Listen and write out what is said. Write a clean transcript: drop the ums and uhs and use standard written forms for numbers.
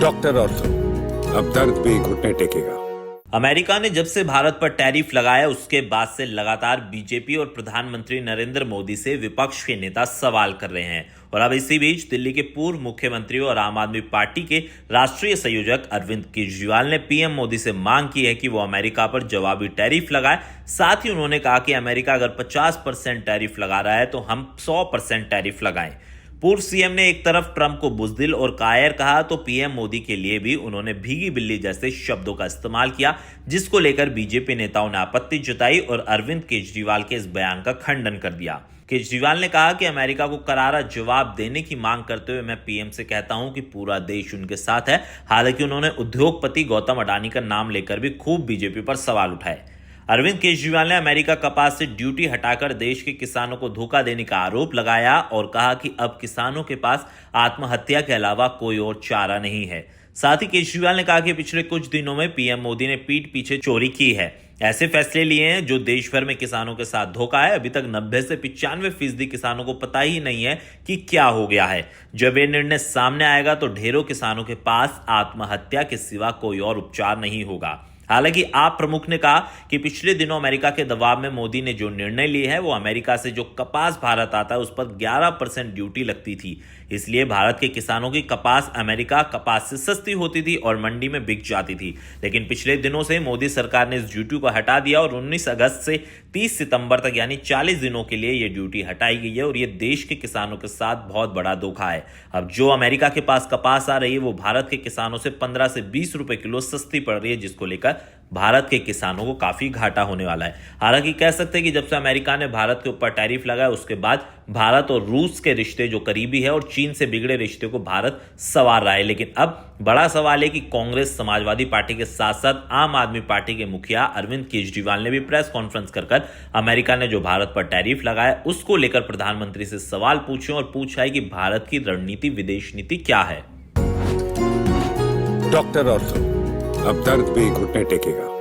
Doctor ortho, अब दर्द भी घुटने टेकेगा। अमेरिका ने जब से भारत पर टैरिफ लगाया उसके बाद से लगातार बीजेपी और प्रधानमंत्री नरेंद्र मोदी से विपक्ष के नेता सवाल कर रहे हैं। और अब इसी बीच दिल्ली के पूर्व मुख्यमंत्री और आम आदमी पार्टी के राष्ट्रीय संयोजक अरविंद केजरीवाल ने पीएम मोदी से मांग की है कि वो अमेरिका पर जवाबी टैरिफ लगाए। साथ ही उन्होंने कहा कि अमेरिका अगर 50% टैरिफ लगा रहा है तो हम 100% टैरिफ लगाएं। पूर्व सीएम ने एक तरफ ट्रंप को बुज़दिल और कायर कहा तो पीएम मोदी के लिए भी उन्होंने भीगी बिल्ली जैसे शब्दों का इस्तेमाल किया, जिसको लेकर बीजेपी नेताओं ने आपत्ति जताई और अरविंद केजरीवाल के इस बयान का खंडन कर दिया। केजरीवाल ने कहा कि अमेरिका को करारा जवाब देने की मांग करते हुए मैं पीएम से कहता हूं कि पूरा देश उनके साथ है। हालांकि उन्होंने उद्योगपति गौतम अडानी का नाम लेकर भी खूब बीजेपी पर सवाल उठाए। अरविंद केजरीवाल ने अमेरिका कपास से ड्यूटी हटाकर देश के किसानों को धोखा देने का आरोप लगाया और कहा कि अब किसानों के पास आत्महत्या के अलावा कोई और चारा नहीं है। साथ ही केजरीवाल ने कहा कि पिछले कुछ दिनों में पीएम मोदी ने पीठ पीछे चोरी की है, ऐसे फैसले लिए हैं जो देश भर में किसानों के साथ धोखा है। अभी तक 90 से 95% किसानों को पता ही नहीं है कि क्या हो गया है। जब ये निर्णय सामने आएगा तो ढेरों किसानों के पास आत्महत्या के सिवा कोई और उपचार नहीं होगा। हालांकि आप प्रमुख ने कहा कि पिछले दिनों अमेरिका के दबाव में मोदी ने जो निर्णय लिए है वो अमेरिका से जो कपास भारत आता है उस पर 11% ड्यूटी लगती थी, इसलिए भारत के किसानों की कपास अमेरिका कपास से सस्ती होती थी और मंडी में बिक जाती थी। लेकिन पिछले दिनों से मोदी सरकार ने इस ड्यूटी को हटा दिया और 19 अगस्त से 30 सितंबर तक यानी 40 दिनों के लिए ये ड्यूटी हटाई गई है और ये देश के किसानों के साथ बहुत बड़ा धोखा है। अब जो अमेरिका के पास कपास आ रही है वो भारत के किसानों से 15 से 20 रुपए किलो सस्ती पड़ रही है, जिसको लेकर भारत के किसानों को काफी घाटा होने वाला है। हालांकि कह सकते हैं कि जब से अमेरिका ने भारत के ऊपर टैरिफ लगाया उसके बाद भारत और रूस के रिश्ते जो करीबी है और चीन से बिगड़े रिश्ते को भारत संवार रहा है। लेकिन अब बड़ा सवाल है कि कांग्रेस, समाजवादी पार्टी के साथ साथ आम आदमी पार्टी के मुखिया अरविंद केजरीवाल ने भी प्रेस कॉन्फ्रेंस कर अमेरिका ने जो भारत पर टैरिफ लगाया उसको लेकर प्रधानमंत्री से सवाल पूछे और पूछा है कि भारत की रणनीति, विदेश नीति क्या है। डॉक्टर ऑर्थो, अब दर्द भी घुटने टेकेगा।